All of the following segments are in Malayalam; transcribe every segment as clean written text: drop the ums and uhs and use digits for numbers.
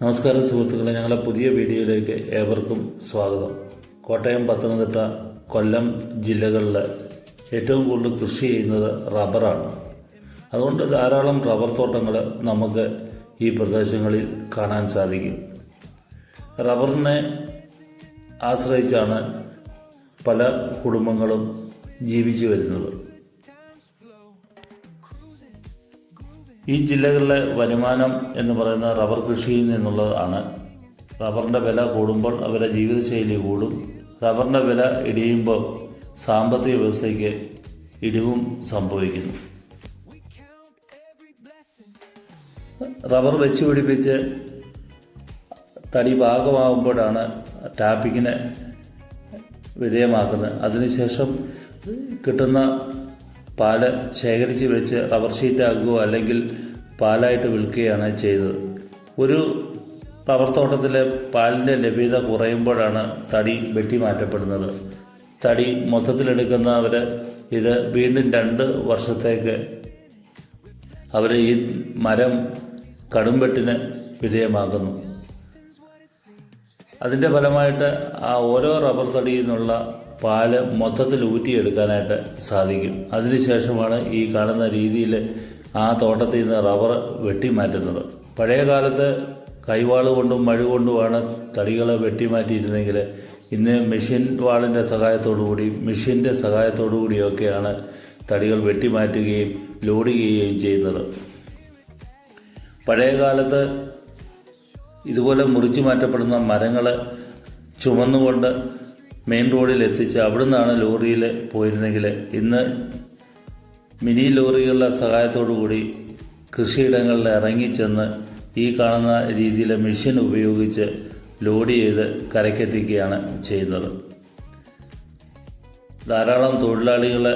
നമസ്കാരം സുഹൃത്തുക്കളെ, ഞങ്ങളുടെ പുതിയ വീഡിയോയിലേക്ക് ഏവർക്കും സ്വാഗതം. കോട്ടയം, പത്തനംതിട്ട, കൊല്ലം ജില്ലകളിൽ ഏറ്റവും കൂടുതൽ കൃഷി ചെയ്യുന്നത് റബ്ബറാണ്. അതുകൊണ്ട് ധാരാളം റബ്ബർ തോട്ടങ്ങൾ നമുക്ക് ഈ പ്രദേശങ്ങളിൽ കാണാൻ സാധിക്കും. റബ്ബറിനെ ആശ്രയിച്ചാണ് പല കുടുംബങ്ങളും ജീവിച്ചു വരുന്നത്. ഈ ജില്ലകളിലെ വരുമാനം എന്ന് പറയുന്ന റബ്ബർ കൃഷിയിൽ നിന്നുള്ളതാണ്. റബ്ബറിൻ്റെ വില കൂടുമ്പോൾ അവരുടെ ജീവിതശൈലി കൂടും. റബ്ബറിൻ്റെ വില ഇടിയുമ്പോൾ സാമ്പത്തിക വ്യവസ്ഥയ്ക്ക് ഇടിവും സംഭവിക്കുന്നു. റബ്ബർ വെച്ച് പിടിപ്പിച്ച് തടി പാകമാകുമ്പോഴാണ് ടാപ്പിങ്ങിന് വിധേയമാക്കുന്നത്. അതിനുശേഷം കിട്ടുന്ന പാല് ശേഖരിച്ച് വെച്ച് റബ്ബർ ഷീറ്റാക്കുകയോ അല്ലെങ്കിൽ പാലായിട്ട് വിൽക്കുകയാണ് ചെയ്തത്. ഒരു റബ്ബർ തോട്ടത്തിലെ പാലിൻ്റെ ലഭ്യത കുറയുമ്പോഴാണ് തടി വെട്ടിമാറ്റപ്പെടുന്നത്. തടി മൊത്തത്തിലെടുക്കുന്നവർ ഇത് വീണ്ടും 2 വർഷത്തേക്ക് അവർ ഈ മരം കടുംവെട്ടിന് വിധേയമാക്കുന്നു. അതിൻ്റെ ഫലമായിട്ട് ആ ഓരോ റബ്ബർ തടിയിൽ നിന്നുള്ള പാല് മൊത്തത്തിൽ ഊറ്റിയെടുക്കാനായിട്ട് സാധിക്കും. അതിനുശേഷമാണ് ഈ കാണുന്ന രീതിയിൽ ആ തോട്ടത്തിൽ നിന്ന് റബ്ബർ വെട്ടിമാറ്റുന്നത്. പഴയ കാലത്ത് കൈവാള് കൊണ്ടും മഴ കൊണ്ടുമാണ് തടികളെ വെട്ടിമാറ്റിയിരുന്നെങ്കിൽ ഇന്ന് മെഷീൻ വാളിൻ്റെ സഹായത്തോടുകൂടി മെഷീൻ്റെ സഹായത്തോടുകൂടിയൊക്കെയാണ് തടികൾ വെട്ടിമാറ്റുകയും ലോഡ് ചെയ്യുകയും ചെയ്യുന്നത്. പഴയ കാലത്ത് ഇതുപോലെ മുറിച്ചു മാറ്റപ്പെടുന്ന മരങ്ങൾ ചുമന്നുകൊണ്ട് മെയിൻ റോഡിൽ എത്തിച്ച് അവിടെ നിന്നാണ് ലോറിയിൽ പോയിരുന്നെങ്കിൽ ഇന്ന് മിനി ലോറികളുടെ സഹായത്തോടു കൂടി കൃഷിയിടങ്ങളിൽ ഇറങ്ങിച്ചെന്ന് ഈ കാണുന്ന രീതിയിലെ മെഷീൻ ഉപയോഗിച്ച് ലോഡ് ചെയ്ത് കരയ്ക്കെത്തിക്കുകയാണ് ചെയ്യുന്നത്. ധാരാളം തൊഴിലാളികളെ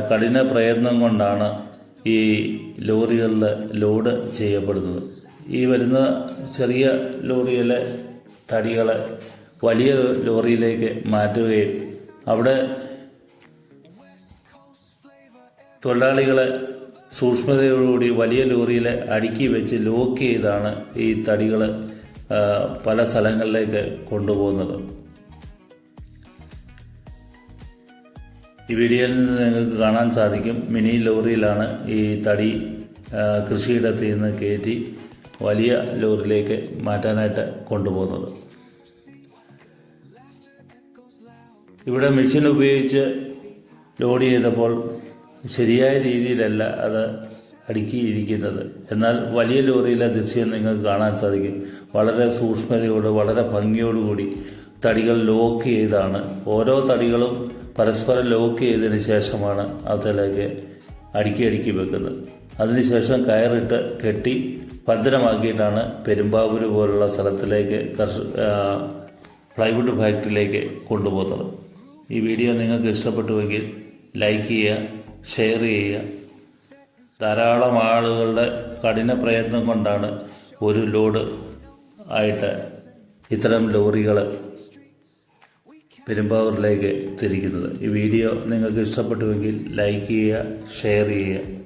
കഠിന പ്രയത്നം കൊണ്ടാണ് ഈ ലോറികളിൽ ലോഡ് ചെയ്യപ്പെടുന്നത്. ഈ വരുന്ന ചെറിയ ലോറിയിലെ തടികളെ വലിയ ലോറിയിലേക്ക് മാറ്റുകയും അവിടെ തൊഴിലാളികളെ സൂക്ഷ്മതയോടുകൂടി വലിയ ലോറിയിലെ അടുക്കി വെച്ച് ലോക്ക് ചെയ്താണ് ഈ തടികൾ പല സ്ഥലങ്ങളിലേക്ക് കൊണ്ടുപോകുന്നത്. ഈ വീഡിയോയിൽ നിന്ന് നിങ്ങൾക്ക് കാണാൻ സാധിക്കും, മിനി ലോറിയിലാണ് ഈ തടി കൃഷിയിടത്തിൽ നിന്ന് കയറ്റി വലിയ ലോറിയിലേക്ക് മാറ്റാനായിട്ട് കൊണ്ടുപോകുന്നത്. ഇവിടെ മെഷീൻ ഉപയോഗിച്ച് ലോഡ് ചെയ്തപ്പോൾ ശരിയായ രീതിയിലല്ല അത് അടുക്കിയിരിക്കുന്നത്. എന്നാൽ വലിയ ലോറിയിലെ ദൃശ്യം നിങ്ങൾക്ക് കാണാൻ സാധിക്കും. വളരെ സൂക്ഷ്മതയോട് വളരെ ഭംഗിയോടുകൂടി തടികൾ ലോക്ക് ചെയ്താണ്, ഓരോ തടികളും പരസ്പരം ലോക്ക് ചെയ്തതിന് ശേഷമാണ് അതിലേക്ക് അടുക്കി വെക്കുന്നത്. അതിനുശേഷം കയറിട്ട് കെട്ടി ഭദ്രമാക്കിയിട്ടാണ് പെരുമ്പാവൂർ പോലുള്ള സ്ഥലത്തിലേക്ക് പ്ലൈവുഡ് ഫാക്ടറിയിലേക്ക് കൊണ്ടുപോകുന്നത്. ഈ വീഡിയോ നിങ്ങൾക്ക് ഇഷ്ടപ്പെട്ടുവെങ്കിൽ ലൈക്ക് ചെയ്യുക, ഷെയർ ചെയ്യുക. ധാരാളം ആളുകളുടെ കഠിന പ്രയത്നം കൊണ്ടാണ് ഒരു ലോഡ് ആയിട്ട് ഇത്തരം ലോറികൾ പെരുമ്പാവൂരിലേക്ക് തിരിക്കുന്നത്. ഈ വീഡിയോ നിങ്ങൾക്ക് ഇഷ്ടപ്പെട്ടുവെങ്കിൽ ലൈക്ക് ചെയ്യുക, ഷെയർ ചെയ്യുക.